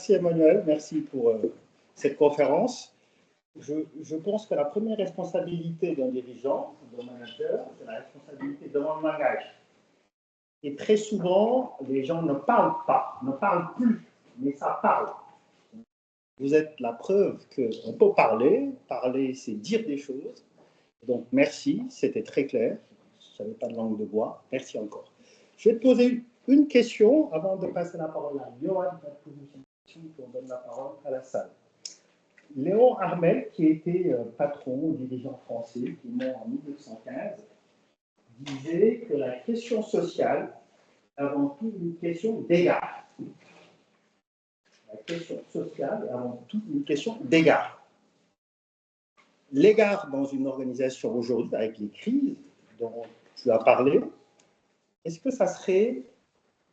Merci Emmanuel, merci pour cette conférence. Je pense que la première responsabilité d'un dirigeant, d'un manager, c'est la responsabilité devant le langage. Et très souvent, les gens ne parlent pas, ne parlent plus, mais ça parle. Vous êtes la preuve qu'on peut parler. Parler, c'est dire des choses. Donc, merci, c'était très clair. Je n'avais pas de langue de bois. Merci encore. Je vais te poser une question avant de passer la parole à Johan, puis on donne la parole à la salle. Léon Harmel, qui était patron, dirigeant français, qui est mort en 1915, disait que la question sociale est avant tout une question d'égard. La question sociale est avant tout une question d'égard. L'égard dans une organisation aujourd'hui, avec les crises dont tu as parlé, est-ce que ça serait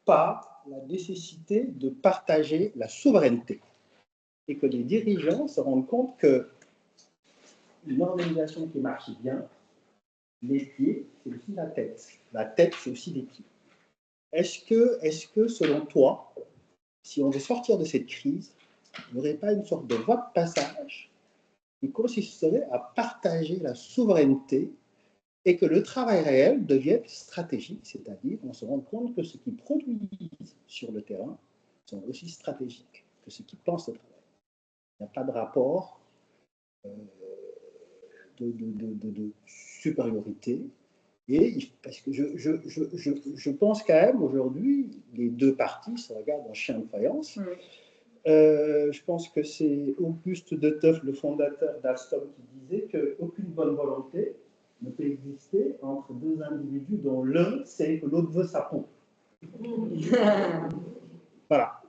pas la nécessité de partager la souveraineté et que les dirigeants se rendent compte qu'une organisation qui marche bien, les pieds, c'est aussi la tête. La tête, c'est aussi les pieds. Est-ce que, selon toi, si on veut sortir de cette crise, il n'y aurait pas une sorte de voie de passage qui consisterait à partager la souveraineté et que le travail réel devienne stratégique, c'est-à-dire qu'on se rend compte que ceux qui produisent sur le terrain sont aussi stratégiques que ceux qui pensent au travail. Il n'y a pas de rapport de supériorité. Et parce que je pense quand même aujourd'hui, les deux parties se regardent en chien de faïence. Je pense que c'est Auguste de Teuf, le fondateur d'Alstom, qui disait qu'aucune bonne volonté ne peut exister entre deux individus dont l'un sait que l'autre veut sa peau. Voilà.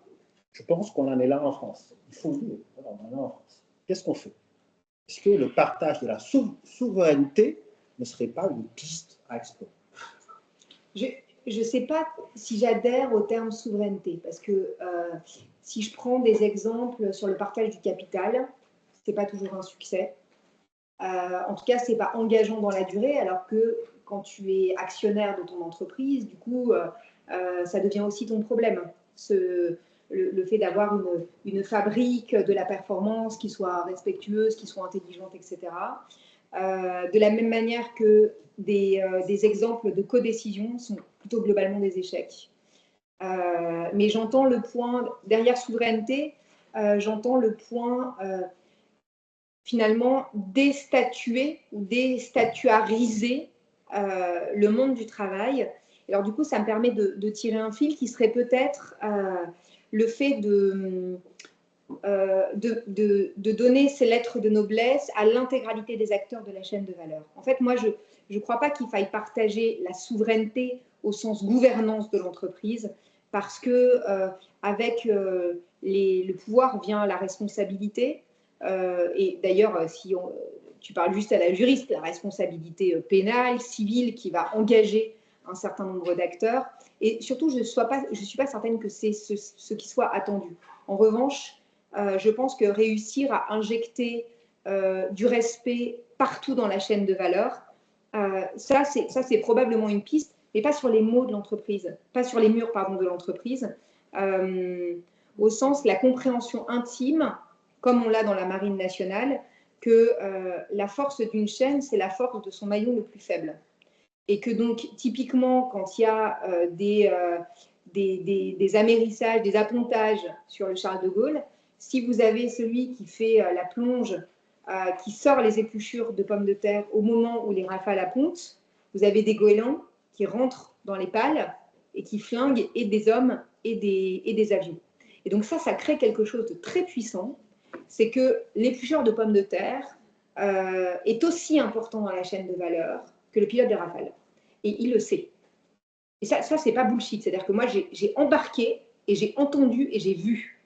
Je pense qu'on en est là en France. Il faut le dire. Voilà, on en est là en France. Qu'est-ce qu'on fait? Est-ce que le partage de la souveraineté ne serait pas une piste à explorer? Je ne sais pas si j'adhère au terme souveraineté, parce que si je prends des exemples sur le partage du capital, ce n'est pas toujours un succès. En tout cas, ce n'est pas engageant dans la durée, alors que quand tu es actionnaire de ton entreprise, du coup, ça devient aussi ton problème. Le fait d'avoir une fabrique de la performance qui soit respectueuse, qui soit intelligente, etc. De la même manière que des exemples de codécision sont plutôt globalement des échecs. Mais j'entends le point, derrière souveraineté, j'entends le point finalement déstatuer ou déstatuariser le monde du travail. Alors du coup, ça me permet de tirer un fil qui serait peut-être le fait de donner ces lettres de noblesse à l'intégralité des acteurs de la chaîne de valeur. En fait, moi, je ne crois pas qu'il faille partager la souveraineté au sens gouvernance de l'entreprise, parce que avec le pouvoir vient la responsabilité. Et d'ailleurs, si tu parles juste à la juriste, la responsabilité pénale, civile, qui va engager un certain nombre d'acteurs. Et surtout, je ne suis pas certaine que c'est ce qui soit attendu. En revanche, je pense que réussir à injecter du respect partout dans la chaîne de valeur, ça c'est probablement une piste, mais pas sur les mots de l'entreprise, pas sur les murs de l'entreprise, au sens la compréhension intime, comme on l'a dans la Marine nationale, que la force d'une chaîne, c'est la force de son maillon le plus faible. Et que donc, typiquement, quand il y a des amérissages, des appontages sur le Charles de Gaulle, si vous avez celui qui fait la plonge, qui sort les épluchures de pommes de terre au moment où les rafales appontent, vous avez des goélands qui rentrent dans les pales et qui flinguent et des hommes et des avions. Et donc ça crée quelque chose de très puissant, c'est que l'éplucheur de pommes de terre est aussi important dans la chaîne de valeur que le pilote de rafale. Et il le sait. Et ça c'est pas bullshit. C'est-à-dire que moi, j'ai embarqué et j'ai entendu et j'ai vu.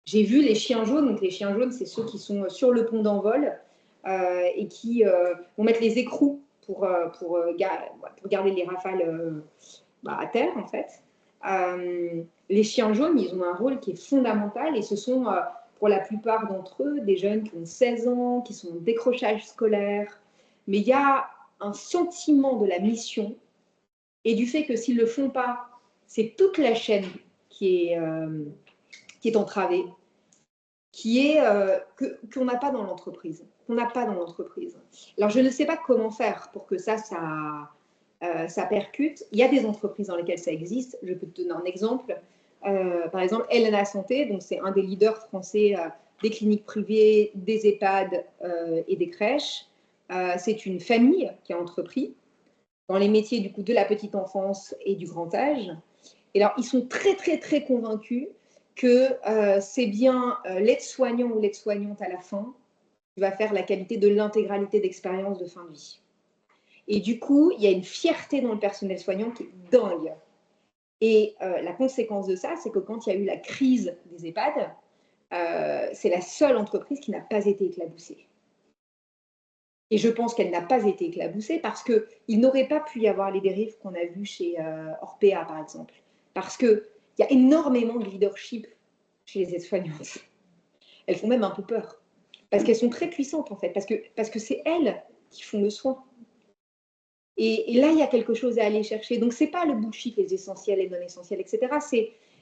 J'ai vu les chiens jaunes. Donc, les chiens jaunes, c'est ceux qui sont sur le pont d'envol et qui vont mettre les écrous pour garder les rafales à terre, en fait. Les chiens jaunes, ils ont un rôle qui est fondamental et ce sont, pour la plupart d'entre eux, des jeunes qui ont 16 ans, qui sont en décrochage scolaire. Mais il y a un sentiment de la mission et du fait que s'ils ne le font pas, c'est toute la chaîne qui est entravée. qui est qu'on n'a pas dans l'entreprise. Alors, je ne sais pas comment faire pour que ça percute. Il y a des entreprises dans lesquelles ça existe. Je peux te donner un exemple. Par exemple, Helena Santé, donc c'est un des leaders français des cliniques privées, des EHPAD et des crèches. C'est une famille qui a entrepris dans les métiers du coup de la petite enfance et du grand âge. Et alors, ils sont très, très, très convaincus que c'est bien l'aide-soignant ou l'aide-soignante à la fin qui va faire la qualité de l'intégralité d'expérience de fin de vie. Et du coup, il y a une fierté dans le personnel soignant qui est dingue. Et la conséquence de ça, c'est que quand il y a eu la crise des EHPAD, c'est la seule entreprise qui n'a pas été éclaboussée. Et je pense qu'elle n'a pas été éclaboussée parce qu'il n'aurait pas pu y avoir les dérives qu'on a vues chez Orpea, par exemple. Parce qu'il y a énormément de leadership chez les aides-soignantes. Elles font même un peu peur. Parce qu'elles sont très puissantes, en fait. Parce que c'est elles qui font le soin. Et là, il y a quelque chose à aller chercher. Donc, ce n'est pas le bullshit, les essentiels, les non essentiels, etc.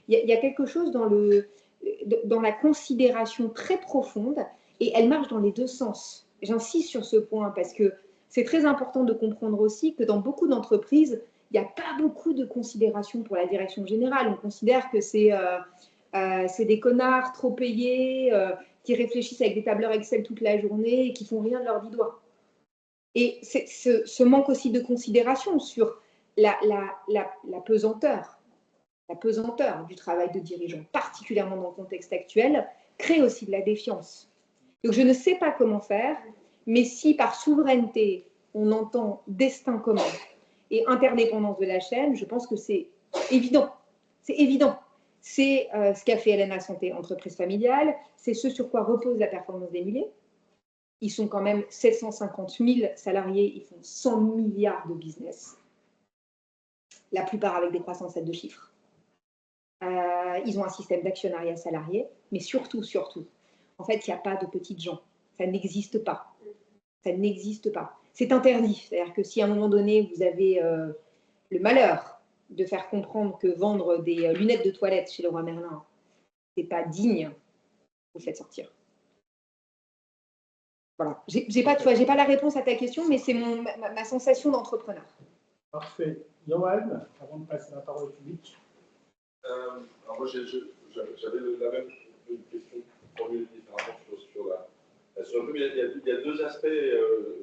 Il y a quelque chose dans la considération très profonde et elle marche dans les deux sens. J'insiste sur ce point parce que c'est très important de comprendre aussi que dans beaucoup d'entreprises, il n'y a pas beaucoup de considération pour la direction générale. On considère que c'est des connards trop payés qui réfléchissent avec des tableurs Excel toute la journée et qui font rien de leurs 10 doigts. Et ce manque aussi de considération sur la pesanteur du travail de dirigeant, particulièrement dans le contexte actuel, crée aussi de la défiance. Donc, je ne sais pas comment faire, mais si par souveraineté, on entend destin commun et interdépendance de la chaîne, je pense que c'est évident. C'est évident. C'est ce qu'a fait Helena Santé, entreprise familiale, c'est ce sur quoi repose la performance des milliers. Ils sont quand même 750 000 salariés, ils font 100 milliards de business. La plupart avec des croissances à 2 chiffres. Ils ont un système d'actionnariat salarié, mais surtout, en fait, il n'y a pas de petites gens. Ça n'existe pas. Ça n'existe pas. C'est interdit. C'est-à-dire que si à un moment donné, vous avez le malheur de faire comprendre que vendre des lunettes de toilette chez Leroy Merlin, ce n'est pas digne, vous le faites sortir. Voilà. J'ai pas la réponse à ta question, mais c'est ma sensation d'entrepreneur. Parfait. Johan, avant de passer la parole au public. Alors moi, j'avais la même question formulée différemment sur la mais il y a deux aspects,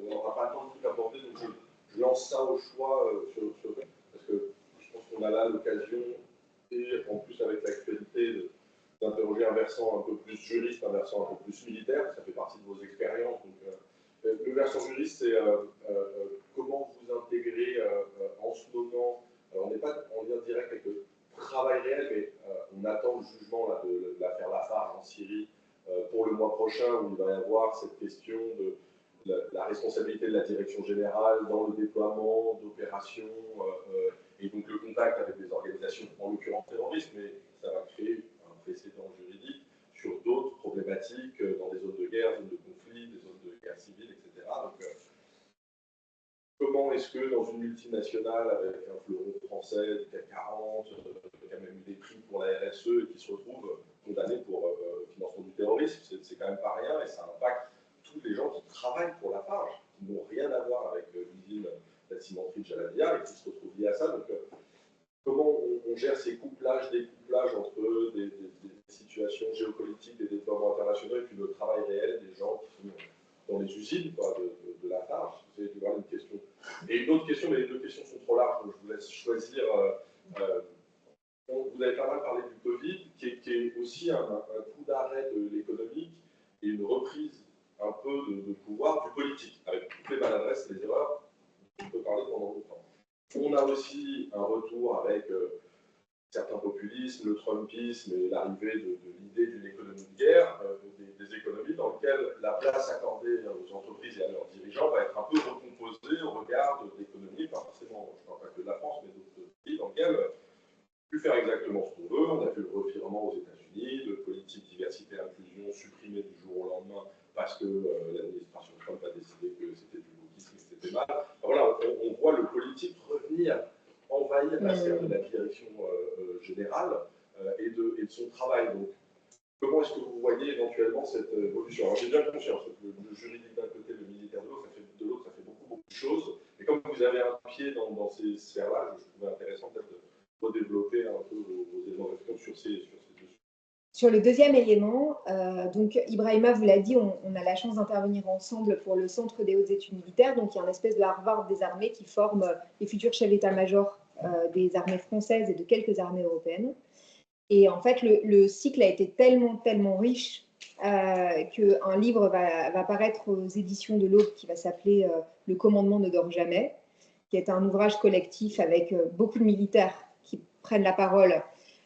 on n'aura pas le temps de tout aborder, donc je lance ça au choix parce que je pense qu'on a là l'occasion, et en plus avec l'actualité, d'interroger un versant un peu plus juriste, un versant un peu plus militaire, ça fait partie de vos expériences. Donc, le versant juriste, c'est comment vous intégrez en ce moment, on n'est pas en lien direct avec le travail réel, mais on attend le jugement là, de l'affaire Lafarge en Syrie pour le mois prochain, où il va y avoir cette question de la responsabilité de la direction générale dans le déploiement d'opérations et donc le contact avec des organisations, en l'occurrence terroristes, mais ça va créer un précédent juridique sur d'autres problématiques dans des zones de guerre, zones de conflit, des zones de guerre civile, etc. Donc, comment est-ce que dans une multinationale avec un fleuron français du CAC 40, qui a même eu des prix pour la RSE et qui se retrouve condamné pour financement du terrorisme, c'est quand même pas rien et ça impacte tous les gens qui travaillent pour Lafarge, qui n'ont rien à voir avec l'usine de la cimenterie de Jalalabia et qui se retrouvent liés à ça. Donc, comment on gère ces couplages, découplages entre des situations géopolitiques, des déploiements internationaux et puis le travail réel des gens qui sont dans les usines quoi, de Lafarge. Vous avez dû voir une question. Et une autre question, mais les deux questions sont trop larges, donc je vous laisse choisir. Vous avez pas mal parlé du Covid, qui est aussi un coup d'arrêt de l'économique et une reprise un peu de pouvoir du politique, avec toutes les maladresses et les erreurs dont on peut parler pendant longtemps. On a aussi un retour avec certains populismes, le Trumpisme et l'arrivée de l'idée d'une économie de guerre, des économies dans lesquelles la place accordée aux entreprises et à leurs dirigeants va être un peu recomposée au regard d'économies, pas forcément, je ne parle pas que de la France, mais d'autres pays dans lesquels on peut plus faire exactement ce qu'on veut. On a vu le revirement aux États-Unis, de politique diversité et inclusion supprimée du jour au lendemain parce que l'administration Trump a décidé que c'était du wokisme et que c'était mal. Alors voilà, on voit le politique revenir envahir la sphère de la direction générale et de son travail. Donc, comment est-ce que vous voyez éventuellement cette évolution? Alors j'ai bien conscience que le juridique d'un côté, le militaire de l'autre, ça fait beaucoup de choses. Et comme vous avez un pied dans ces sphères-là, je trouvais intéressant peut-être de redévelopper un peu vos éléments de réflexion sur ces deux sujets. Sur le deuxième élément, donc Ibrahima vous l'a dit, on a la chance d'intervenir ensemble pour le Centre des hautes études militaires. Donc il y a une espèce de Harvard des armées qui forme les futurs chefs d'état-major des armées françaises et de quelques armées européennes. Et en fait, le cycle a été tellement riche qu'un livre va paraître aux éditions de l'Aube qui va s'appeler Le commandement ne dort jamais, qui est un ouvrage collectif avec beaucoup de militaires qui prennent la parole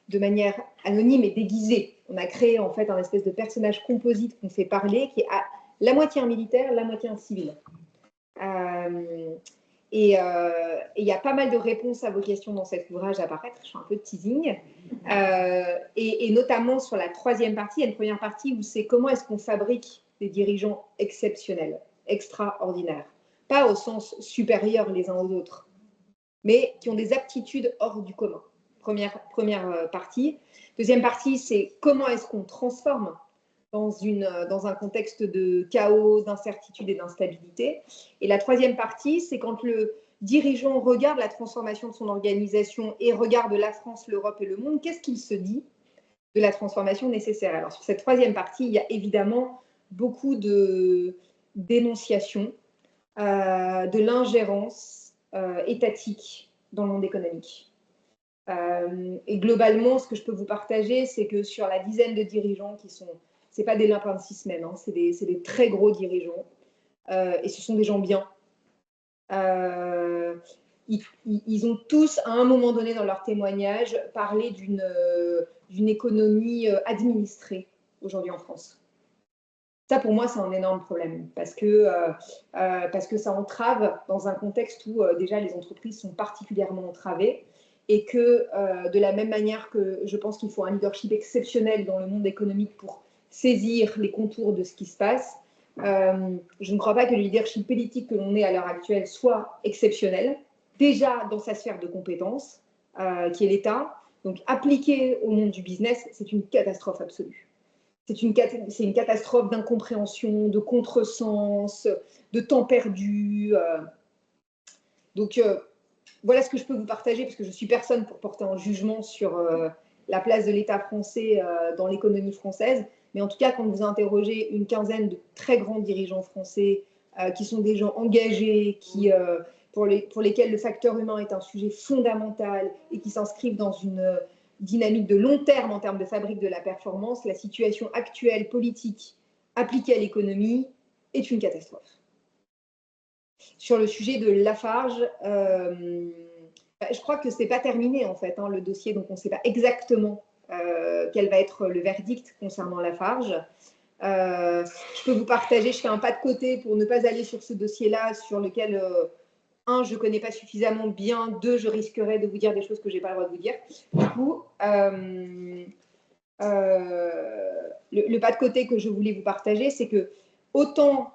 de manière anonyme et déguisée. On a créé en fait un espèce de personnage composite qu'on fait parler, qui est à la moitié un militaire, la moitié un civil. Et il y a pas mal de réponses à vos questions dans cet ouvrage à apparaître. Je fais un peu de teasing. Et notamment sur la troisième partie, il y a une première partie où c'est comment est-ce qu'on fabrique des dirigeants exceptionnels, extraordinaires. Pas au sens supérieur les uns aux autres, mais qui ont des aptitudes hors du commun. Première partie. Deuxième partie, c'est comment est-ce qu'on transforme dans un contexte de chaos, d'incertitude et d'instabilité. Et la troisième partie, c'est quand le dirigeant regarde la transformation de son organisation et regarde la France, l'Europe et le monde, qu'est-ce qu'il se dit de la transformation nécessaire? Alors sur cette troisième partie, il y a évidemment beaucoup de dénonciations de l'ingérence étatique dans le monde économique. Et globalement, ce que je peux vous partager, c'est que sur la dizaine de dirigeants qui sont, c'est pas des limpins de 6 semaines, hein, c'est des très gros dirigeants, et ce sont des gens bien. Ils ont tous, à un moment donné dans leur témoignage, parlé d'une économie administrée aujourd'hui en France. Ça, pour moi, c'est un énorme problème parce que ça entrave dans un contexte où déjà les entreprises sont particulièrement entravées et que de la même manière que je pense qu'il faut un leadership exceptionnel dans le monde économique pour saisir les contours de ce qui se passe, je ne crois pas que le leadership politique que l'on est à l'heure actuelle soit exceptionnel, déjà dans sa sphère de compétences, qui est l'État. Donc, appliqué au monde du business, c'est une catastrophe absolue. C'est une catastrophe d'incompréhension, de contresens, de temps perdu. Donc, voilà ce que je peux vous partager, parce que je ne suis personne pour porter un jugement sur la place de l'État français dans l'économie française. Mais en tout cas, quand vous interrogez une quinzaine de très grands dirigeants français qui sont des gens engagés, pour lesquels le facteur humain est un sujet fondamental et qui s'inscrivent dans une dynamique de long terme en termes de fabrique de la performance, la situation actuelle politique appliquée à l'économie est une catastrophe. Sur le sujet de Lafarge, je crois que ce n'est pas terminé en fait, hein, le dossier, donc on ne sait pas exactement quel va être le verdict concernant Lafarge. Je peux vous partager, je fais un pas de côté pour ne pas aller sur ce dossier-là, sur lequel, un, je ne connais pas suffisamment bien, deux, je risquerais de vous dire des choses que je n'ai pas le droit de vous dire. Du coup, le pas de côté que je voulais vous partager, c'est que autant,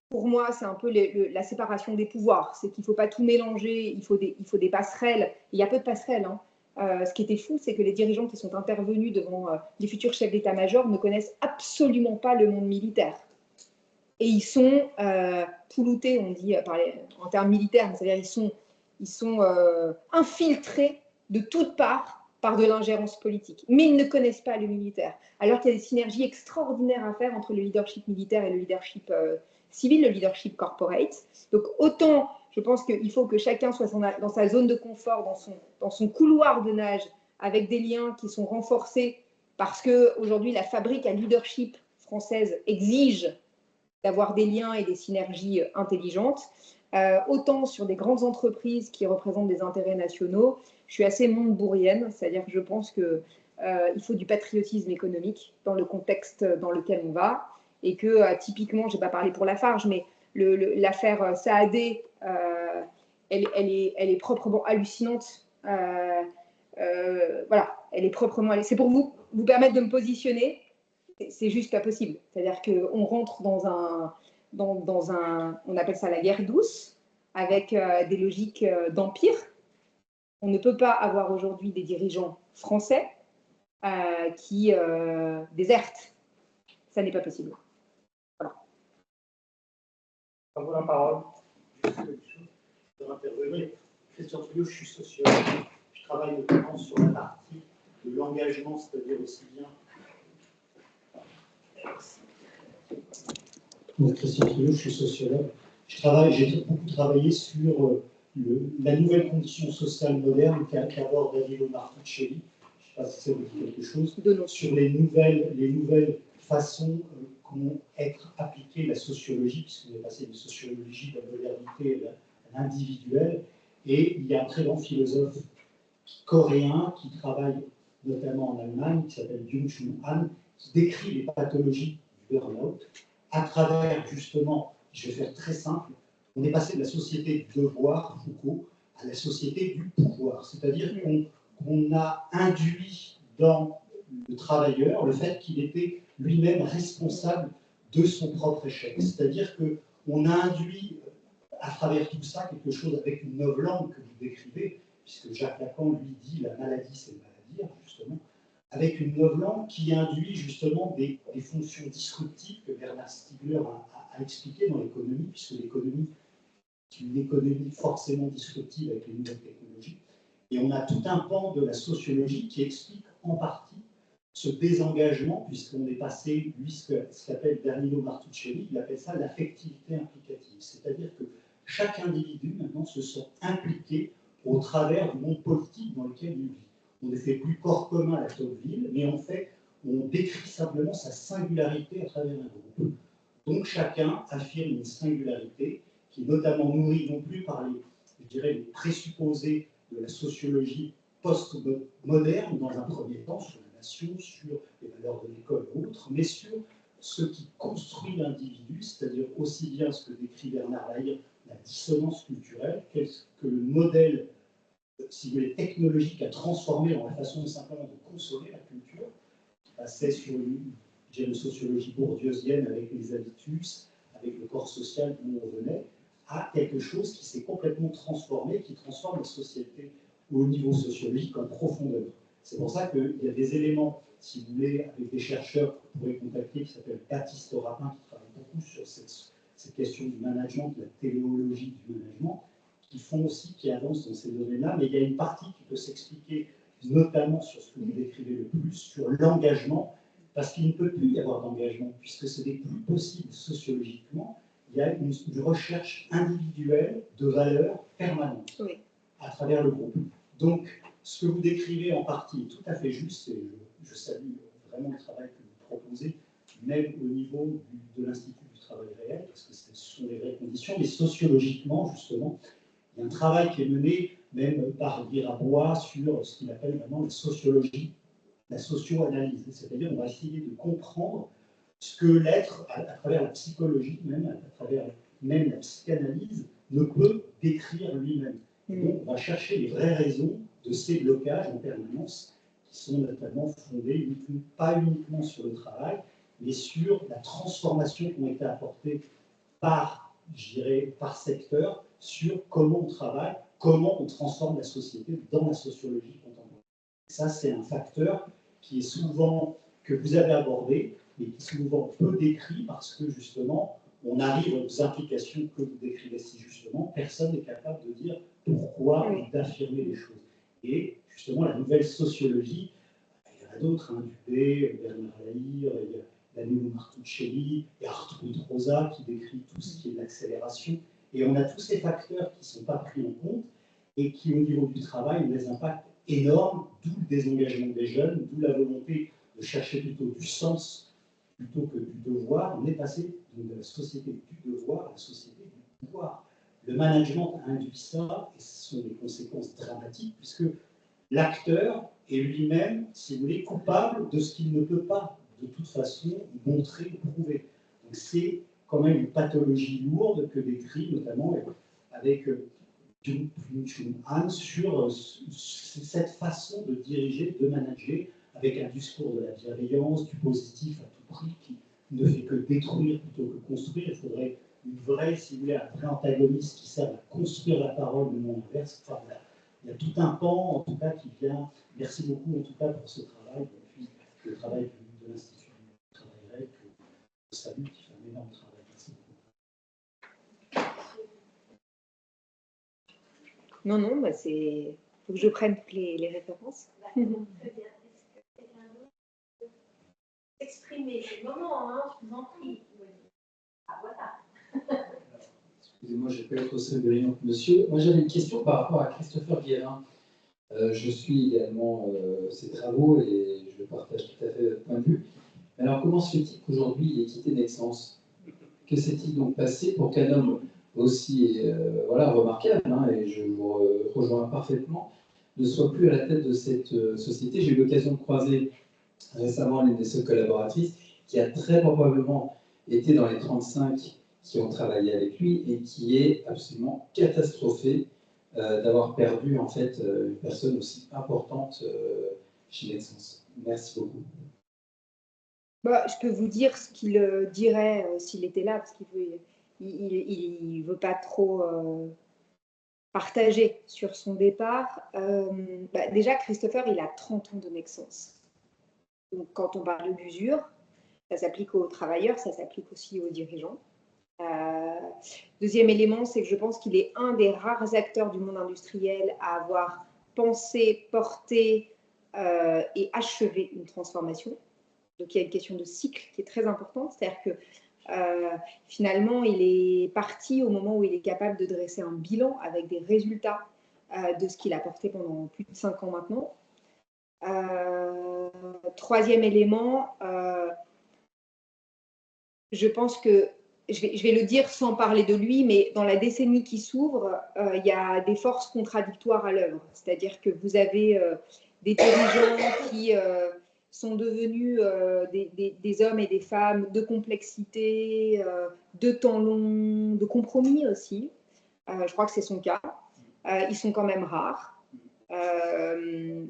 pour moi, c'est un peu la séparation des pouvoirs, c'est qu'il ne faut pas tout mélanger, il faut des passerelles. Il y a peu de passerelles, hein. Ce qui était fou, c'est que les dirigeants qui sont intervenus devant les futurs chefs d'état-major ne connaissent absolument pas le monde militaire. Et ils sont pouloutés, on dit en termes militaires, c'est-à-dire ils sont infiltrés de toutes parts par de l'ingérence politique. Mais ils ne connaissent pas le militaire, alors qu'il y a des synergies extraordinaires à faire entre le leadership militaire et le leadership civil, le leadership corporate. Donc autant, je pense qu'il faut que chacun soit dans sa zone de confort, dans son couloir de nage, avec des liens qui sont renforcés, parce qu'aujourd'hui, la fabrique à leadership française exige d'avoir des liens et des synergies intelligentes. Autant sur des grandes entreprises qui représentent des intérêts nationaux, je suis assez montebourrienne, c'est-à-dire que je pense qu'il faut du patriotisme économique dans le contexte dans lequel on va, et que typiquement, je n'ai pas parlé pour Lafarge, mais l'affaire Saadé, elle est proprement hallucinante. Voilà, elle est proprement... C'est pour vous permettre de me positionner. C'est juste pas possible. C'est-à-dire qu'on rentre dans un, on appelle ça la guerre douce, avec des logiques d'empire. On ne peut pas avoir aujourd'hui des dirigeants français qui déserte. Ça n'est pas possible. Voilà. À vous la parole. Pour intervenir. Christian Touillot, je suis sociologue. Je travaille notamment sur la partie de l'engagement, c'est-à-dire aussi bien. Christian Touillot, je suis sociologue. J'ai beaucoup travaillé sur la nouvelle condition sociale moderne qu'aborde Danilo Martuccelli. Je ne sais pas si ça vous dit quelque chose. Sur les nouvelles façons qu'ont être appliquée la sociologie, puisqu'on est passé de sociologie de la modernité à l'individuel. Et il y a un très grand philosophe coréen qui travaille notamment en Allemagne, qui s'appelle Byung-Chul Han, qui décrit les pathologies du burn-out à travers, justement, je vais faire très simple, on est passé de la société du devoir, Foucault, à la société du pouvoir. C'est-à-dire qu'on a induit dans le travailleur le fait qu'il était lui-même responsable de son propre échec. C'est-à-dire qu'on a induit à travers tout ça quelque chose avec une novlangue que vous décrivez, puisque Jacques Lacan lui dit la maladie c'est le maladie, justement, avec une novlangue qui induit justement des fonctions disruptives que Bernard Stiegler a expliqué dans l'économie, puisque l'économie est une économie forcément disruptive avec les nouvelles technologies. Et on a tout un pan de la sociologie qui explique en partie ce désengagement, puisqu'on est passé, lui, ce qu'appelle Danilo Martuccelli, il appelle ça l'affectivité implicative. C'est-à-dire que chaque individu, maintenant, se sent impliqué au travers du monde politique dans lequel il vit. On ne fait plus corps commun à la Tocqueville, mais on décrit simplement sa singularité à travers un groupe. Donc chacun affirme une singularité qui est notamment nourrie non plus par les présupposés de la sociologie post-moderne, dans un premier temps, sur la nation, sur les valeurs de l'école et autres, mais sur ce qui construit l'individu, c'est-à-dire aussi bien ce que décrit Bernard Lahire, la dissonance culturelle, que le modèle, si vous voulez, technologique a transformé dans la façon simplement de consommer la culture, qui passait sur une sociologie bourdieusienne avec les habitus, avec le corps social d'où on venait, à quelque chose qui s'est complètement transformé, qui transforme la société au niveau sociologique en profondeur. C'est pour ça qu'il y a des éléments, si vous voulez, avec des chercheurs que vous pourrez contacter, qui s'appellent Baptiste Rapin, qui travaille beaucoup sur cette question du management, de la téléologie du management, qui avancent dans ces domaines-là, mais il y a une partie qui peut s'expliquer notamment sur ce que vous décrivez le plus, sur l'engagement, parce qu'il ne peut plus y avoir d'engagement, puisque ce n'est plus possible sociologiquement. Il y a une recherche individuelle de valeurs permanentes à travers le groupe. Donc, ce que vous décrivez en partie est tout à fait juste, et je salue vraiment le travail que vous proposez, même au niveau de l'Institut du travail réel, parce que ce sont les vraies conditions, mais sociologiquement, justement, il y a un travail qui est mené, même par Guirabois, sur ce qu'il appelle maintenant la sociologie, la socio-analyse. C'est-à-dire, on va essayer de comprendre ce que l'être, à travers la psychologie, même à travers même la psychanalyse, ne peut décrire lui-même. Donc, on va chercher les vraies raisons de ces blocages en permanence, qui sont notamment fondés pas uniquement sur le travail, mais sur la transformation qui ont été apportées par, je dirais, par secteur, sur comment on travaille, comment on transforme la société dans la sociologie contemporaine. Ça, c'est un facteur qui est souvent, que vous avez abordé, mais qui est souvent peu décrit parce que, justement, on arrive aux implications que vous décrivez si justement, personne n'est capable de dire pourquoi ou d'affirmer les choses. Et justement, la nouvelle sociologie, il y en a d'autres, hein, Dubé, Bernard Lahire, il y a Danilo Martuccelli, et Arthur Rosa qui décrit tout ce qui est l'accélération. Et on a tous ces facteurs qui ne sont pas pris en compte et qui, au niveau du travail, ont des impacts énormes, d'où le désengagement des jeunes, d'où la volonté de chercher plutôt du sens plutôt que du devoir. On est passé de la société du devoir à la société du pouvoir. Le management a induit ça, et ce sont des conséquences dramatiques, puisque l'acteur est lui-même, si vous voulez, coupable de ce qu'il ne peut pas, de toute façon, montrer ou prouver. Donc c'est quand même une pathologie lourde que décrit notamment avec Byung-Chul Han sur cette façon de diriger, de manager, avec un discours de la bienveillance, du positif à tout prix, qui ne fait que détruire plutôt que construire. Il faudrait une vraie, si vous voulez, un vrai antagoniste qui serve à construire la parole, mais non l'inverse. Enfin, il y a tout un pan, en tout cas, qui vient. Merci beaucoup, en tout cas, pour ce travail. Non, non, bah c'est... faut que je prenne toutes les références. Très bien. Est-ce que quelqu'un d'autre peut s'exprimer? C'est le moment, hein, je vous en prie. Ah, voilà. Excusez-moi, je ne vais pas être aussi brillant que monsieur. Moi, j'avais une question par rapport à Christopher Guérin. Je suis également ses travaux et je partage tout à fait votre point de vue. Alors, comment se fait-il qu'aujourd'hui, il ait quitté Nexence? Que s'est-il donc passé pour qu'un homme aussi voilà, remarquable, hein, et je vous rejoins parfaitement, ne soit plus à la tête de cette société? J'ai eu l'occasion de croiser récemment l'une de ses collaboratrices qui a très probablement été dans les 35 qui ont travaillé avec lui et qui est absolument catastrophée d'avoir perdu en fait une personne aussi importante chez Nexence. Merci beaucoup. Bah, je peux vous dire ce qu'il dirait s'il était là, parce qu'il veut pas trop partager sur son départ. Bah, déjà, Christopher, il a 30 ans de Nexence. Donc, quand on parle d'usure, ça s'applique aux travailleurs, ça s'applique aussi aux dirigeants. Deuxième élément, c'est que je pense qu'il est un des rares acteurs du monde industriel à avoir pensé, porté et achevé une transformation. Donc, il y a une question de cycle qui est très importante, c'est-à-dire que finalement, il est parti au moment où il est capable de dresser un bilan avec des résultats de ce qu'il a porté pendant plus de 5 ans maintenant. Troisième élément, je pense que, je vais le dire sans parler de lui, mais dans la décennie qui s'ouvre, il y a des forces contradictoires à l'œuvre. C'est-à-dire que vous avez des dirigeants qui sont devenus des hommes et des femmes de complexité, de temps long, de compromis aussi. Je crois que c'est son cas. Ils sont quand même rares.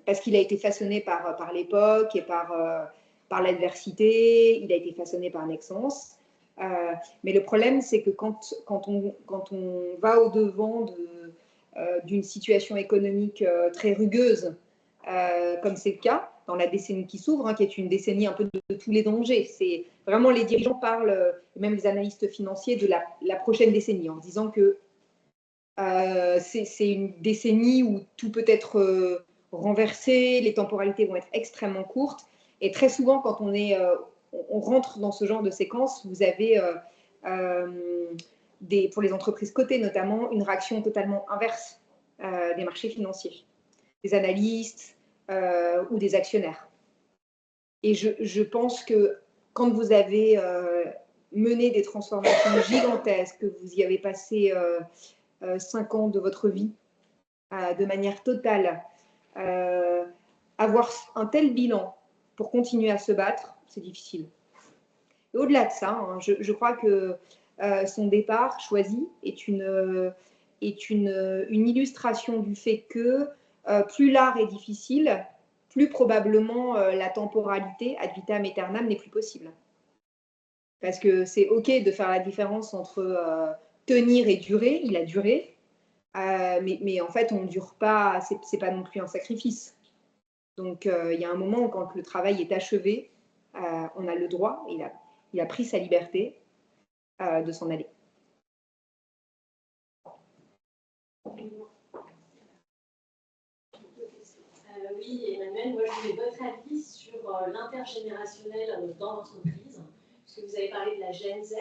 Parce qu'il a été façonné par l'époque et par l'adversité, il a été façonné par Nexence. Mais le problème, c'est que quand on va au-devant d'une situation économique très rugueuse, comme c'est le cas dans la décennie qui s'ouvre, hein, qui est une décennie un peu de tous les dangers. C'est vraiment, les dirigeants parlent, même les analystes financiers, de la prochaine décennie, en disant que c'est une décennie où tout peut être renversé, les temporalités vont être extrêmement courtes. Et très souvent, quand on rentre dans ce genre de séquence, vous avez, pour les entreprises cotées notamment, une réaction totalement inverse des marchés financiers, des analystes ou des actionnaires. Et je pense que quand vous avez mené des transformations gigantesques, que vous y avez passé 5 ans de votre vie de manière totale, avoir un tel bilan pour continuer à se battre, c'est difficile. Et au-delà de ça, hein, je crois que son départ choisi est une illustration du fait que plus l'art est difficile, plus probablement la temporalité ad vitam aeternam n'est plus possible. Parce que c'est OK de faire la différence entre tenir et durer, il a duré, mais en fait, on ne dure pas, c'est pas non plus un sacrifice. Donc, il y a un moment où, quand le travail est achevé, on a le droit, il a pris sa liberté de s'en aller. Oui, Emmanuel, moi je voulais votre avis sur l'intergénérationnel dans l'entreprise. Parce que vous avez parlé de la Gen Z,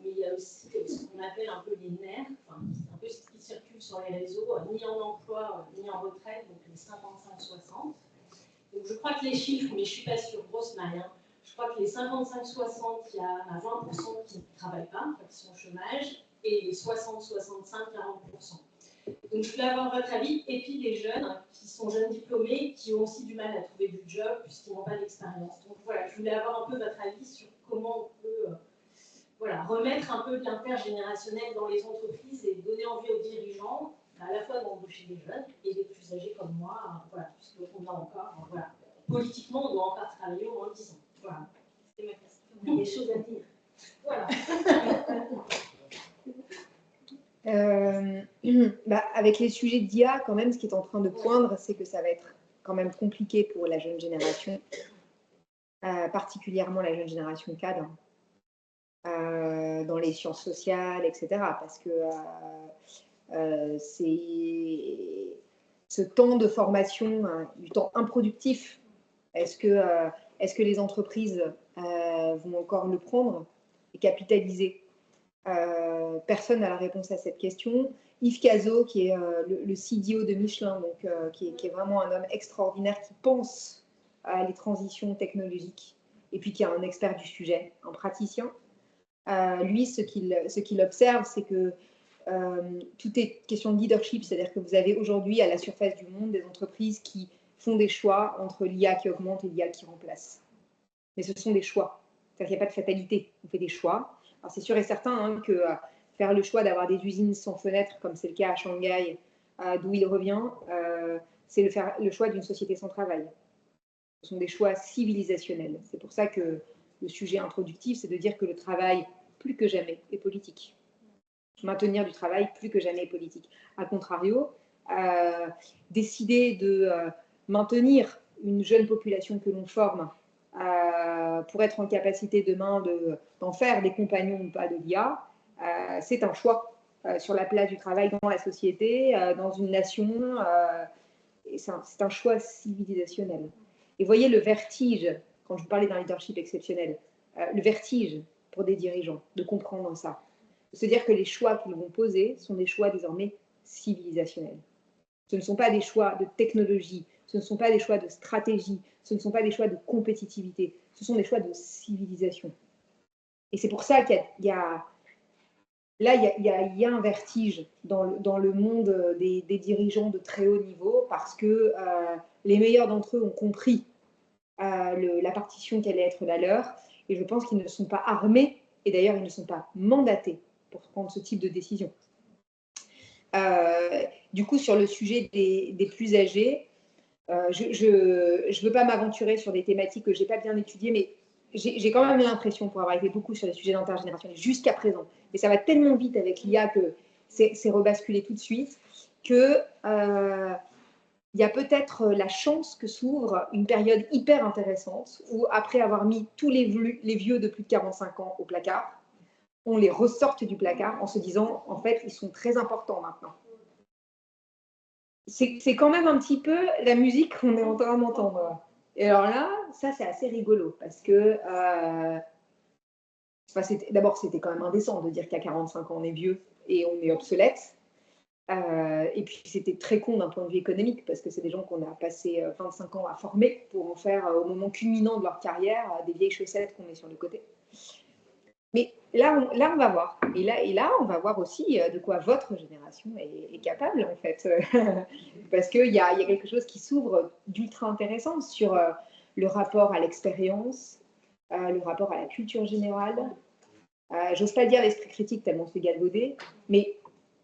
mais il y a aussi ce qu'on appelle un peu les nerfs, enfin, un peu ce qui circule sur les réseaux, ni en emploi, ni en retraite, donc les 55-60. Donc je crois que les chiffres, mais je ne suis pas sûre, grosse maille, hein, je crois que les 55-60, il y a 20% qui ne travaillent pas, qui sont au chômage, et les 60-65, 40%. Donc, je voulais avoir votre avis, et puis les jeunes qui sont jeunes diplômés, qui ont aussi du mal à trouver du job puisqu'ils n'ont pas d'expérience. Donc voilà, je voulais avoir un peu votre avis sur comment on peut remettre un peu de l'intergénérationnel dans les entreprises et donner envie aux dirigeants, à la fois d'embaucher les jeunes et les plus âgés comme moi, puisqu'on a encore, politiquement, on doit encore travailler au moins 10 ans. Voilà, c'était ma question. Il y a des choses à dire. Voilà. Avec les sujets d'IA, quand même, ce qui est en train de poindre, c'est que ça va être quand même compliqué pour la jeune génération, particulièrement la jeune génération cadre, dans les sciences sociales, etc. Parce que C'est ce temps de formation, du temps improductif. Est-ce que les entreprises vont encore le prendre et capitaliser? Personne n'a la réponse à cette question. Yves Cazot, qui est le CDO de Michelin, donc, qui est vraiment un homme extraordinaire qui pense à les transitions technologiques et puis qui est un expert du sujet, un praticien. Lui, ce qu'il observe, c'est que tout est question de leadership, c'est-à-dire que vous avez aujourd'hui à la surface du monde des entreprises qui font des choix entre l'IA qui augmente et l'IA qui remplace. Mais ce sont des choix, c'est-à-dire qu'il n'y a pas de fatalité, on fait des choix. Alors c'est sûr et certain que faire le choix d'avoir des usines sans fenêtres, comme c'est le cas à Shanghai, d'où il revient, c'est le choix d'une société sans travail. Ce sont des choix civilisationnels. C'est pour ça que le sujet introductif, c'est de dire que le travail, plus que jamais, est politique. Maintenir du travail, plus que jamais, est politique. A contrario, décider de maintenir une jeune population que l'on forme pour être en capacité demain d'en faire des compagnons ou pas de l'IA, c'est un choix sur la place du travail dans la société, dans une nation, et c'est un choix civilisationnel. Et voyez le vertige, quand je vous parlais d'un leadership exceptionnel, le vertige pour des dirigeants de comprendre ça, de se dire que les choix qu'ils vont poser sont des choix désormais civilisationnels. Ce ne sont pas des choix de technologie, ce ne sont pas des choix de stratégie, ce ne sont pas des choix de compétitivité, ce sont des choix de civilisation. Et c'est pour ça qu'il y a un vertige dans le monde des dirigeants de très haut niveau, parce que les meilleurs d'entre eux ont compris la partition qu'allait être la leur, et je pense qu'ils ne sont pas armés, et d'ailleurs ils ne sont pas mandatés pour prendre ce type de décision. Du coup, sur le sujet des plus âgés, je ne veux pas m'aventurer sur des thématiques que je n'ai pas bien étudiées, mais j'ai quand même l'impression, pour avoir été beaucoup sur les sujets d'intergénérationnel jusqu'à présent, et ça va tellement vite avec l'IA que c'est rebasculé tout de suite, que il y a peut-être la chance que s'ouvre une période hyper intéressante où, après avoir mis tous les vieux de plus de 45 ans au placard, on les ressorte du placard en se disant, en fait, ils sont très importants maintenant. C'est quand même un petit peu la musique qu'on est en train d'entendre. Et alors là, ça, c'est assez rigolo, parce que d'abord, c'était quand même indécent de dire qu'à 45 ans, on est vieux et on est obsolète. Et puis, c'était très con d'un point de vue économique, parce que c'est des gens qu'on a passé 25 ans à former pour en faire, au moment culminant de leur carrière, des vieilles chaussettes qu'on met sur le côté. Mais là, on va voir. Et là, on va voir aussi de quoi votre génération est capable, en fait. Parce qu'il y a quelque chose qui s'ouvre d'ultra intéressant sur le rapport à l'expérience, le rapport à la culture générale. J'ose pas dire l'esprit critique tellement c'est galvaudé, mais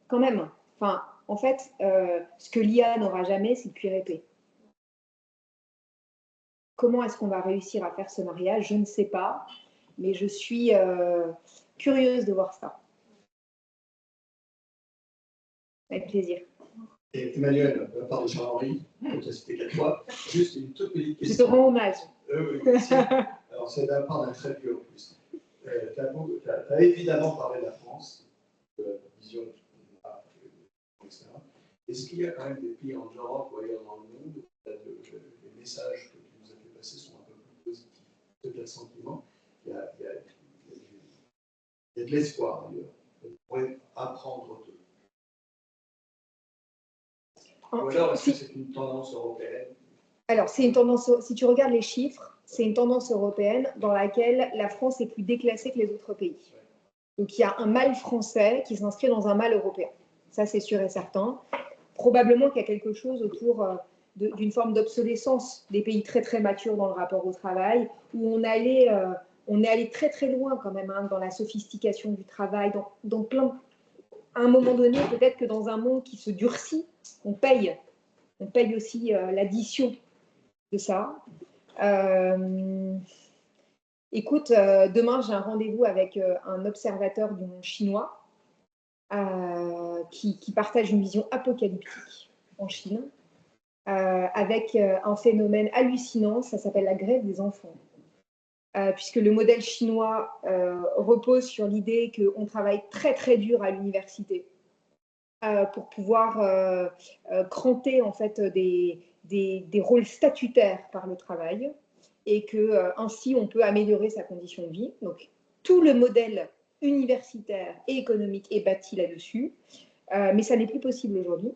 quand même, en fait, ce que l'IA n'aura jamais, c'est le cuir épais. Comment est-ce qu'on va réussir à faire ce mariage? Je ne sais pas. Mais je suis curieuse de voir ça. Avec plaisir. Et Emmanuel, de la part de Charles-Henri, qui a cité 4 fois, juste une toute petite question. Je te rends hommage. Oui, merci. Alors, c'est de la part d'un très vieux en plus. Tu as évidemment parlé de la France, de la vision, etc. Est-ce qu'il y a quand même des pays en Europe ou ailleurs dans le monde où les messages que tu nous as fait passer sont un peu plus positifs? C'est le sentiment. Il y a de l'espoir d'ailleurs. On pourrait apprendre d'eux. Ou alors, est-ce que c'est une tendance européenne? Alors, c'est une tendance, si tu regardes les chiffres, c'est une tendance européenne dans laquelle la France est plus déclassée que les autres pays. Donc, il y a un mal français qui s'inscrit dans un mal européen. Ça, c'est sûr et certain. Probablement qu'il y a quelque chose autour d'une forme d'obsolescence des pays très, très matures dans le rapport au travail, où on est allé très, très loin quand même dans la sophistication du travail, dans plein... À un moment donné, peut-être que dans un monde qui se durcit, on paye aussi l'addition de ça. Écoute, demain, j'ai un rendez-vous avec un observateur du monde chinois qui partage une vision apocalyptique en Chine, avec un phénomène hallucinant, ça s'appelle la grève des enfants. Puisque le modèle chinois repose sur l'idée qu'on travaille très très dur à l'université pour pouvoir cranter en fait des rôles statutaires par le travail et que ainsi on peut améliorer sa condition de vie. Donc tout le modèle universitaire et économique est bâti là-dessus, mais ça n'est plus possible aujourd'hui.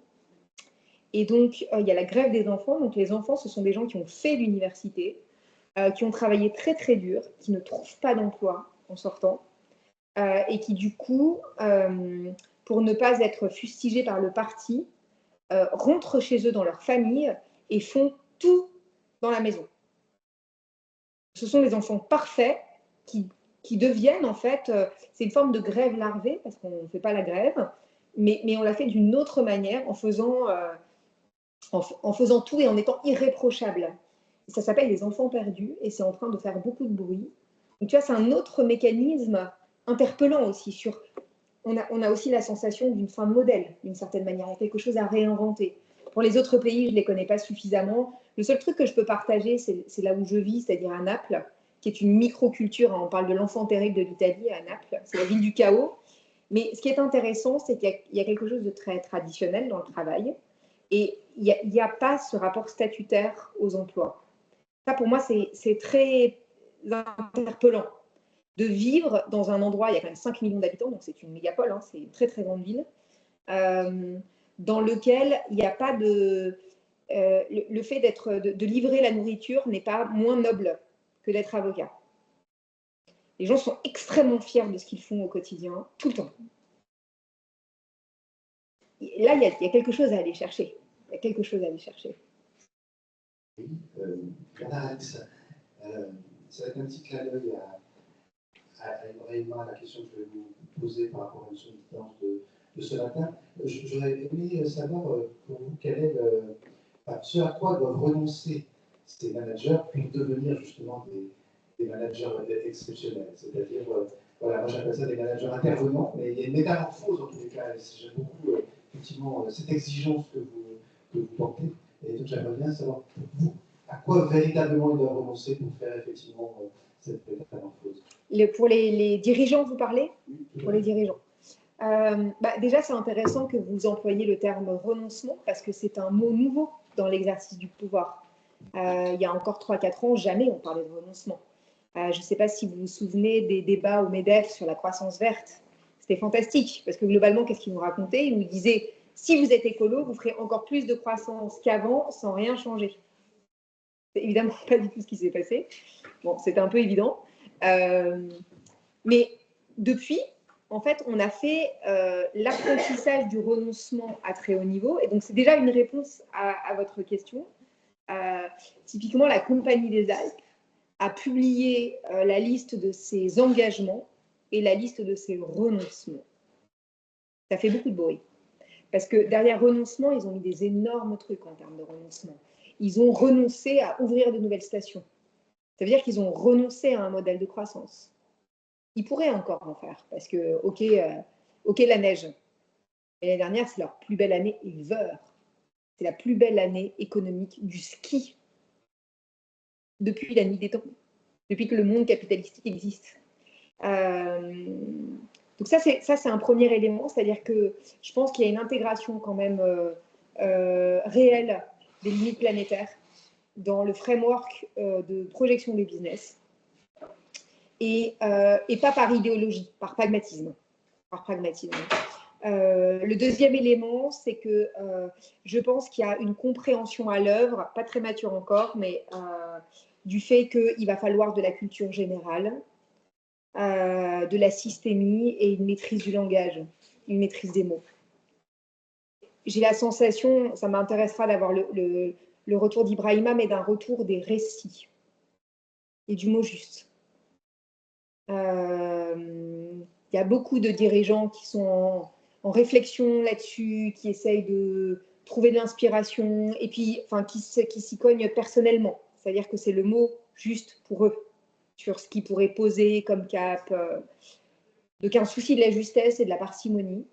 Et donc il y a la grève des enfants. Donc les enfants, ce sont des gens qui ont fait l'université, qui ont travaillé très très dur, qui ne trouvent pas d'emploi en sortant, et qui du coup, pour ne pas être fustigés par le parti, rentrent chez eux dans leur famille et font tout dans la maison. Ce sont les enfants parfaits qui deviennent, en fait, c'est une forme de grève larvée, parce qu'on ne fait pas la grève, mais on la fait d'une autre manière, en faisant tout et en étant irréprochable. Ça s'appelle les enfants perdus, et c'est en train de faire beaucoup de bruit. Donc tu vois, c'est un autre mécanisme interpellant aussi. On a aussi la sensation d'une fin de modèle, d'une certaine manière. Il y a quelque chose à réinventer. Pour les autres pays, je ne les connais pas suffisamment. Le seul truc que je peux partager, c'est là où je vis, c'est-à-dire à Naples, qui est une microculture. On parle de l'enfant terrible de l'Italie à Naples. C'est la ville du chaos. Mais ce qui est intéressant, c'est qu'il y a quelque chose de très traditionnel dans le travail. Et il n'y a pas ce rapport statutaire aux emplois. Ça, pour moi, c'est très interpellant de vivre dans un endroit, il y a quand même 5 millions d'habitants, donc c'est une mégapole, hein, c'est une très très grande ville, dans lequel il n'y a pas de... le fait de livrer la nourriture n'est pas moins noble que d'être avocat. Les gens sont extrêmement fiers de ce qu'ils font au quotidien, tout le temps. Et là, il y a quelque chose à aller chercher. Il y a quelque chose à aller chercher. Oui, Alex, ça va être un petit clin d'œil à la question que je vais vous poser par rapport à une sollicitance de ce matin. J'aurais aimé savoir pour vous quel est ce à quoi doivent renoncer ces managers pour devenir justement des managers exceptionnels. C'est-à-dire, voilà, moi j'appelle ça des managers intervenants, mais il y a une métamorphose en tous les cas. J'aime beaucoup effectivement cette exigence que vous portez. Et donc j'aimerais bien savoir pour vous à quoi véritablement ils doivent renoncer pour faire effectivement cette métamorphose. Pour les dirigeants, vous parlez? Pour les dirigeants. Déjà, c'est intéressant que vous employiez le terme renoncement parce que c'est un mot nouveau dans l'exercice du pouvoir. Il y a encore 3-4 ans, jamais on parlait de renoncement. Je ne sais pas si vous vous souvenez des débats au MEDEF sur la croissance verte. C'était fantastique parce que globalement, qu'est-ce qu'ils nous racontaient? Ils nous disaient, si vous êtes écolo, vous ferez encore plus de croissance qu'avant sans rien changer. C'est évidemment pas du tout ce qui s'est passé. Bon, c'était un peu évident. Mais depuis, en fait, on a fait l'apprentissage du renoncement à très haut niveau. Et donc, c'est déjà une réponse à votre question. Typiquement, la Compagnie des Alpes a publié la liste de ses engagements et la liste de ses renoncements. Ça fait beaucoup de bruit. Parce que derrière renoncement, ils ont mis des énormes trucs en termes de renoncement. Ils ont renoncé à ouvrir de nouvelles stations. Ça veut dire qu'ils ont renoncé à un modèle de croissance. Ils pourraient encore en faire, parce que, ok, la neige. Et l'année dernière, c'est leur plus belle année ever. C'est la plus belle année économique du ski depuis la nuit des temps, depuis que le monde capitalistique existe. Donc ça, c'est un premier élément, c'est-à-dire que je pense qu'il y a une intégration quand même réelle des limites planétaires dans le framework de projection des business. Et pas par idéologie, par pragmatisme. Le deuxième élément, c'est que je pense qu'il y a une compréhension à l'œuvre, pas très mature encore, mais du fait qu'il va falloir de la culture générale, de la systémie et une maîtrise du langage, une maîtrise des mots. J'ai la sensation, ça m'intéressera d'avoir le retour d'Ibrahima, mais d'un retour des récits et du mot juste. Il y a beaucoup de dirigeants qui sont en réflexion là-dessus, qui essayent de trouver de l'inspiration et puis qui s'y cognent personnellement. C'est-à-dire que c'est le mot juste pour eux, sur ce qu'ils pourraient poser comme cap. Donc un souci de la justesse et de la parcimonie.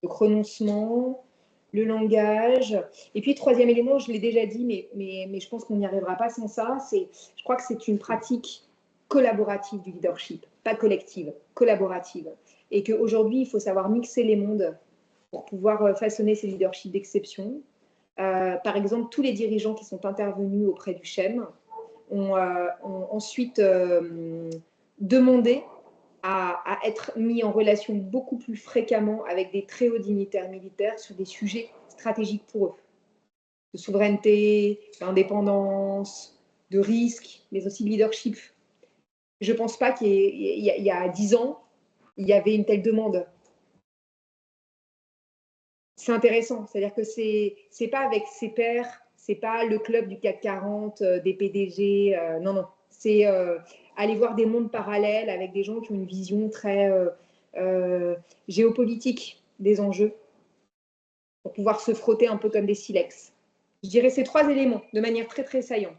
Donc renoncement, le langage. Et puis, troisième élément, je l'ai déjà dit, mais je pense qu'on n'y arrivera pas sans ça, je crois que c'est une pratique collaborative du leadership, pas collective, collaborative. et qu'aujourd'hui, il faut savoir mixer les mondes pour pouvoir façonner ces leaderships d'exception. Par exemple, tous les dirigeants qui sont intervenus auprès du CHEM ont ensuite demandé à être mis en relation beaucoup plus fréquemment avec des très hauts dignitaires militaires sur des sujets stratégiques pour eux, de souveraineté, d'indépendance, de risque, mais aussi de leadership. Je ne pense pas qu'il y a 10 ans, il y avait une telle demande. C'est intéressant, c'est-à-dire que c'est pas avec ses pairs, c'est pas le club du CAC 40, des PDG, non, non. C'est aller voir des mondes parallèles avec des gens qui ont une vision très géopolitique des enjeux pour pouvoir se frotter un peu comme des silex. Je dirais ces 3 éléments de manière très, très saillante.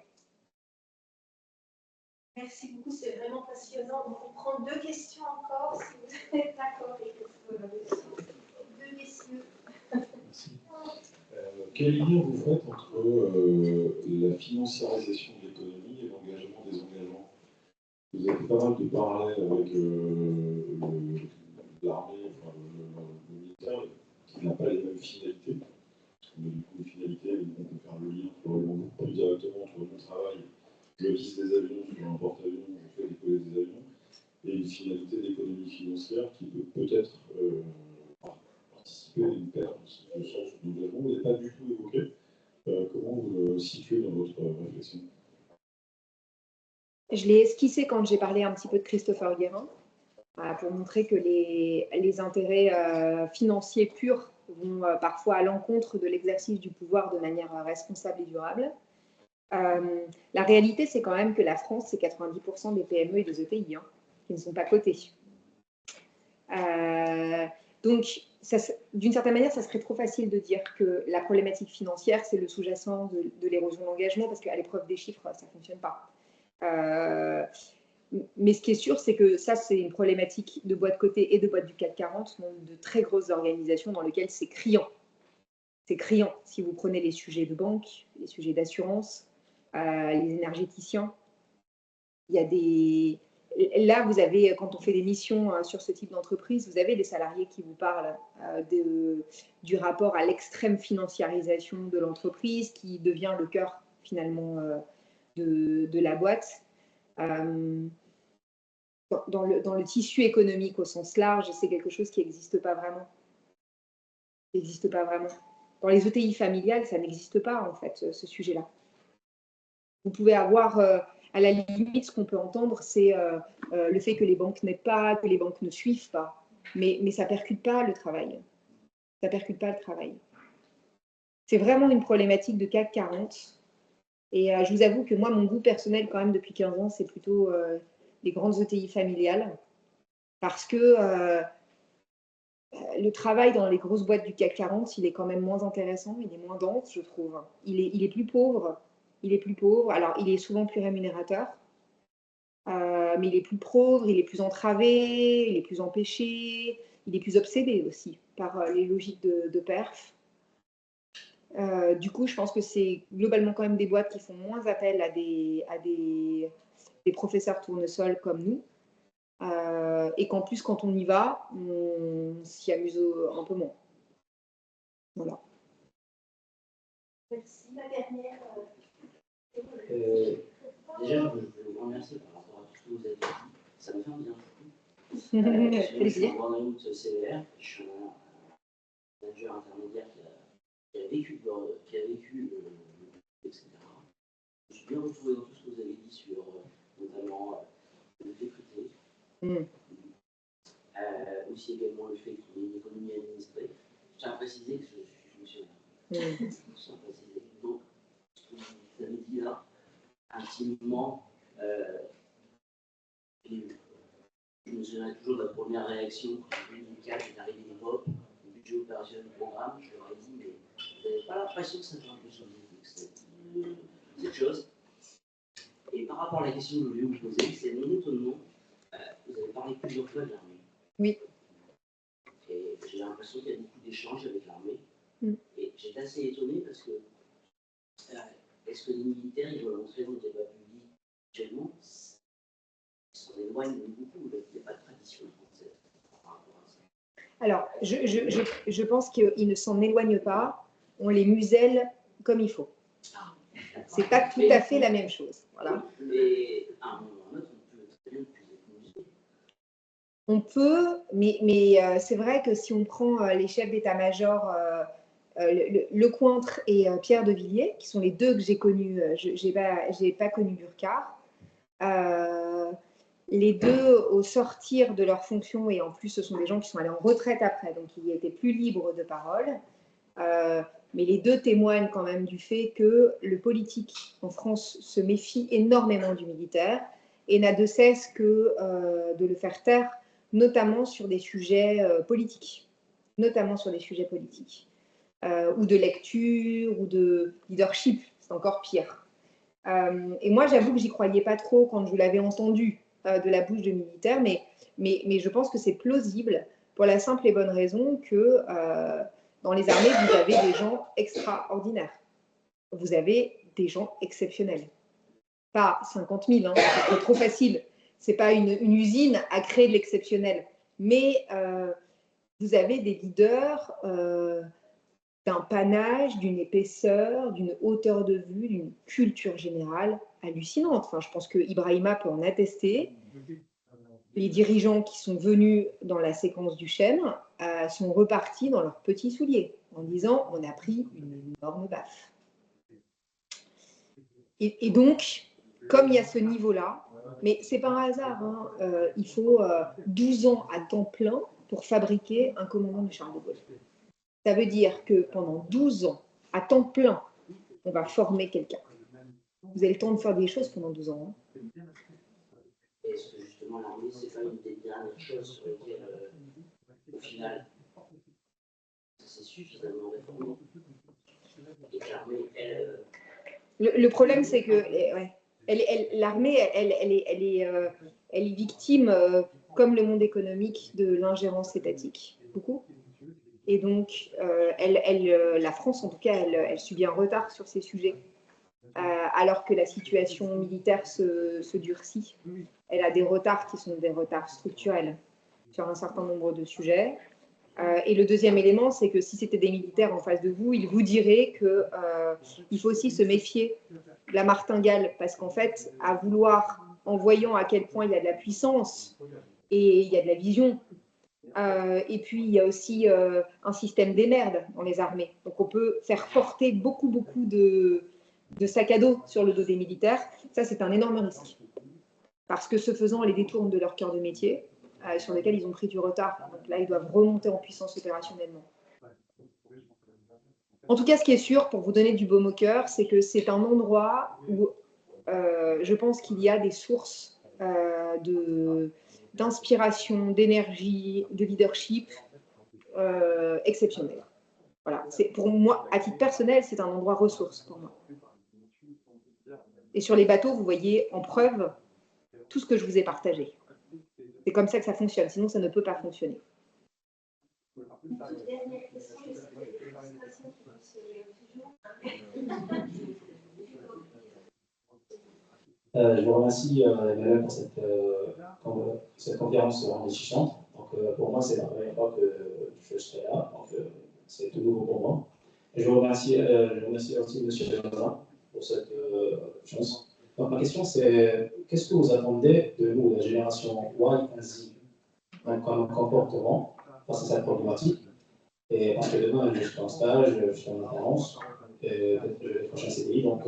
Merci beaucoup, c'est vraiment passionnant. On va prendre 2 questions encore, si vous êtes d'accord avec les 2 messieurs. Merci. Quel lien vous faites entre la financiarisation de l'économie et l'engagement des engagements? Vous avez pas mal de parallèles avec l'armée, enfin, le militaire, qui n'a pas les mêmes finalités. Mais du coup, les finalités, on peut faire le lien plus directement entre mon travail, je vise des avions sur un porte-avions, je fais décoller des avions, et une finalité d'économie financière qui peut peut-être participer à une perte de sens d'engagement. Vous n'avez pas du tout évoqué. Comment vous le situez dans votre réflexion? Je l'ai esquissé quand j'ai parlé un petit peu de Christopher Guérin, pour montrer que les intérêts financiers purs vont parfois à l'encontre de l'exercice du pouvoir de manière responsable et durable. La réalité, c'est quand même que la France, c'est 90% des PME et des ETI qui ne sont pas cotés. Donc, d'une certaine manière, ça serait trop facile de dire que la problématique financière, c'est le sous-jacent de l'érosion d'engagement, parce qu'à l'épreuve des chiffres, ça ne fonctionne pas. Mais ce qui est sûr, c'est que ça, c'est une problématique de boîtes cotées et de boîtes du CAC 40, donc de très grosses organisations dans lesquelles c'est criant. C'est criant. Si vous prenez les sujets de banque, les sujets d'assurance, les énergéticiens, il y a des... Là, vous avez, quand on fait des missions sur ce type d'entreprise, vous avez des salariés qui vous parlent du rapport à l'extrême financiarisation de l'entreprise, qui devient le cœur, finalement, de la boîte. Dans le tissu économique au sens large, c'est quelque chose qui n'existe pas vraiment. Qui n'existe pas vraiment. Dans les ETI familiales, ça n'existe pas, en fait, ce sujet-là. Vous pouvez avoir, à la limite, ce qu'on peut entendre, c'est le fait que les banques n'aident pas, que les banques ne suivent pas. Mais ça ne percute pas le travail. Ça ne percute pas le travail. C'est vraiment une problématique de CAC 40. Et je vous avoue que moi, mon goût personnel, quand même, depuis 15 ans, c'est plutôt les grandes ETI familiales. Parce que le travail dans les grosses boîtes du CAC 40, il est quand même moins intéressant, il est moins dense, je trouve. Il est plus pauvre. Il est plus pauvre. Alors, il est souvent plus rémunérateur, mais il est plus pauvre, il est plus entravé, il est plus empêché, il est plus obsédé aussi par les logiques de perf. Du coup, je pense que c'est globalement quand même des boîtes qui font moins appel à des professeurs tournesol comme nous. Et qu'en plus, quand on y va, on s'y amuse un peu moins. Voilà. Merci. La dernière. Déjà, je vous remercie par rapport à tout ce que vous avez dit. Ça me fait un bien fou. Je suis en burn-out sévère. Je suis un manager intermédiaire qui a vécu, etc. Je suis bien retrouvé dans tout ce que vous avez dit sur notamment le fait prêté. Aussi également le fait qu'il y ait une économie administrée. Je tiens à préciser que je suis fonctionnaire. Je tiens à préciser. Donc, ce que vous avez dit là, intimement, je me souviens toujours de la première réaction quand en 2004 est arrivé l'Europe, le budget opérationnel du programme. Je leur ai dit, mais vous n'avez pas l'impression que ça fait un peu soviétique, cette chose. Et par rapport à la question que je voulais vous poser, c'est mon étonnement. Vous avez parlé plusieurs fois de l'armée. Oui. Et j'ai l'impression qu'il y a beaucoup d'échanges avec l'armée. Et j'étais assez étonné parce que est-ce que les militaires ils veulent entrer dans le débat public actuellement? Ils s'en éloignent beaucoup, il n'y a pas de tradition française par rapport à Alors, je pense qu'ils ne s'en éloignent pas, on les muselle comme il faut. C'est pas tout à fait la même chose. Voilà. Mais à un moment ou à un autre, on peut très bien plus. On peut, mais c'est vrai que si on prend les chefs d'état-major, Lecointre et Pierre de Villiers, qui sont les deux que j'ai connus, j'ai pas connu Burkhardt, les deux, au sortir de leur fonction, et en plus ce sont des gens qui sont allés en retraite après, donc ils étaient plus libres de parole, mais les deux témoignent quand même du fait que le politique en France se méfie énormément du militaire et n'a de cesse que de le faire taire, notamment sur des sujets politiques, ou de lecture, ou de leadership, c'est encore pire. Et moi, j'avoue que j'y croyais pas trop quand je l'avais entendu de la bouche de militaires, mais je pense que c'est plausible pour la simple et bonne raison que dans les armées, vous avez des gens extraordinaires. Vous avez des gens exceptionnels. Pas 50 000, hein, c'est trop facile. C'est pas une usine à créer de l'exceptionnel. Mais vous avez des leaders d'un panache, d'une épaisseur, d'une hauteur de vue, d'une culture générale hallucinante. Enfin, je pense que Ibrahima peut en attester. Les dirigeants qui sont venus dans la séquence du chêne sont repartis dans leurs petits souliers en disant on a pris une énorme baffe. Et donc, comme il y a ce niveau-là, mais c'est pas un hasard, hein, il faut 12 ans à temps plein pour fabriquer un commandant du Charles de Gaulle. Ça veut dire que pendant 12 ans, à temps plein, on va former quelqu'un. Vous avez le temps de faire des choses pendant 12 ans. Hein. Est-ce que justement l'armée, c'est pas une des dernières choses sur lesquelles, au final, ça s'est suffisamment réformé? Et que l'armée, elle... Le problème, c'est que l'armée, elle est victime, comme le monde économique, de l'ingérence étatique. Beaucoup. Et donc, la France, en tout cas, elle subit un retard sur ces sujets, alors que la situation militaire se durcit. Elle a des retards qui sont des retards structurels sur un certain nombre de sujets. Et le deuxième élément, c'est que si c'était des militaires en face de vous, ils vous diraient qu'il faut aussi se méfier de la martingale, parce qu'en fait, à vouloir, en voyant à quel point il y a de la puissance et il y a de la vision, et puis il y a aussi un système des merdes dans les armées. Donc on peut faire porter beaucoup de sacs à dos sur le dos des militaires. Ça, c'est un énorme risque. Parce que ce faisant, on les détourne de leur cœur de métier, sur lequel ils ont pris du retard. Donc là, ils doivent remonter en puissance opérationnellement. En tout cas, ce qui est sûr, pour vous donner du baume au cœur, c'est que c'est un endroit où je pense qu'il y a des sources d'inspiration, d'énergie, de leadership exceptionnelles. Voilà. Pour moi, à titre personnel, c'est un endroit ressource pour moi. Et sur les bateaux, vous voyez en preuve tout ce que je vous ai partagé. C'est comme ça que ça fonctionne, sinon ça ne peut pas fonctionner. Dernière question, est-ce que les frustrations qui vont se Je vous remercie, Emmanuel, pour cette conférence enrichissante. Donc, pour moi, c'est la première fois que je serai là, donc c'est tout nouveau pour moi. Et je vous remercie aussi M. Bernard pour cette chance. Donc, ma question, c'est qu'est-ce que vous attendez de nous, la génération Y and Z, comme comportement face à cette problématique? Et parce que demain, je suis en stage, je suis en alternance, peut-être le prochain CDI, donc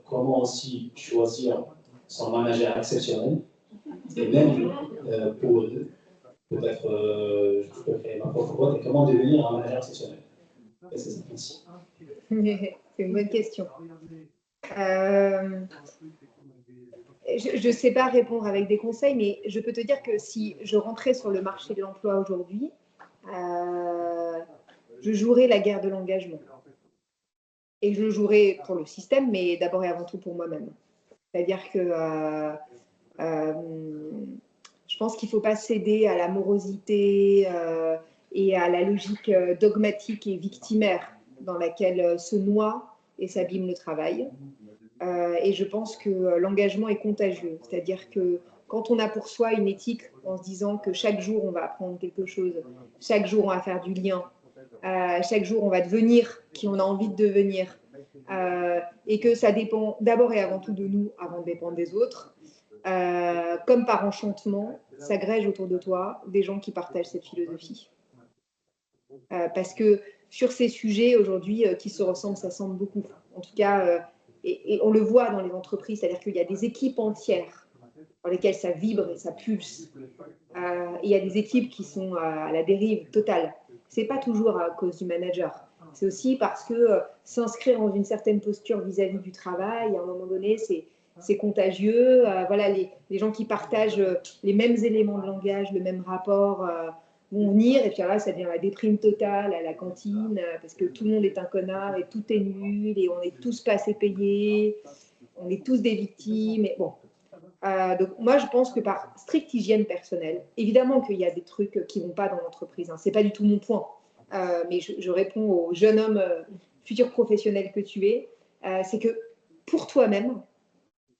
comment aussi choisir son manager exceptionnel, et même pour peut-être, je peux créer ma propre boîte, et comment devenir un manager exceptionnel? Et c'est ça, merci. C'est une bonne question. Je ne sais pas répondre avec des conseils, mais je peux te dire que si je rentrais sur le marché de l'emploi aujourd'hui, je jouerais la guerre de l'engagement. Et je jouerais pour le système, mais d'abord et avant tout pour moi-même. C'est-à-dire que je pense qu'il ne faut pas céder à la morosité et à la logique dogmatique et victimaire dans laquelle se noie et s'abîme le travail. Et je pense que l'engagement est contagieux. C'est-à-dire que quand on a pour soi une éthique en se disant que chaque jour on va apprendre quelque chose, chaque jour on va faire du lien, chaque jour on va devenir qui on a envie de devenir, et que ça dépend d'abord et avant tout de nous avant de dépendre des autres, comme par enchantement, s'agrègent autour de toi des gens qui partagent cette philosophie. Parce que sur ces sujets aujourd'hui qui se ressemblent, ça semble beaucoup. En tout cas, et on le voit dans les entreprises, c'est-à-dire qu'il y a des équipes entières dans lesquelles ça vibre et ça pulse. Et il y a des équipes qui sont à la dérive totale. Ce n'est pas toujours à cause du manager. C'est aussi parce que s'inscrire dans une certaine posture vis-à-vis du travail, à un moment donné, c'est contagieux. Voilà, les gens qui partagent les mêmes éléments de langage, le même rapport, vont venir, et puis là, ça devient la déprime totale à la cantine, parce que tout le monde est un connard, et tout est nul, et on est tous pas assez payés, on est tous des victimes, et bon. Donc moi, je pense que par stricte hygiène personnelle, évidemment qu'il y a des trucs qui vont pas dans l'entreprise, hein, c'est pas du tout mon point, mais je réponds au jeune homme futur professionnel que tu es, c'est que pour toi-même,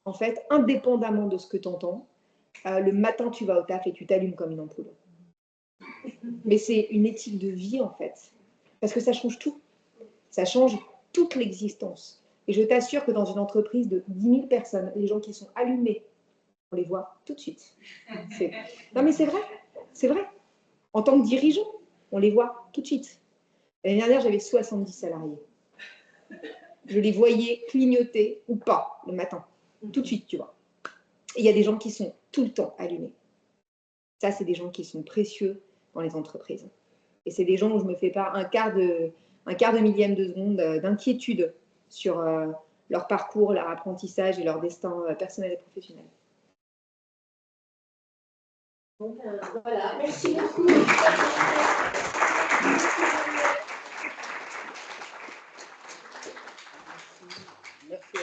en fait, indépendamment de ce que tu entends, le matin, tu vas au taf et tu t'allumes comme une ampoule. Mais c'est une éthique de vie, en fait. Parce que ça change tout. Ça change toute l'existence. Et je t'assure que dans une entreprise de 10 000 personnes, les gens qui sont allumés, on les voit tout de suite. Non, mais c'est vrai. C'est vrai. En tant que dirigeant, on les voit tout de suite. L'année dernière, j'avais 70 salariés. Je les voyais clignoter ou pas le matin. Tout de suite, tu vois. Et il y a des gens qui sont tout le temps allumés. Ça, c'est des gens qui sont précieux dans les entreprises. Et c'est des gens où je me fais pas un quart de millième de seconde d'inquiétude sur leur parcours, leur apprentissage et leur destin personnel et professionnel. Donc, voilà, merci beaucoup.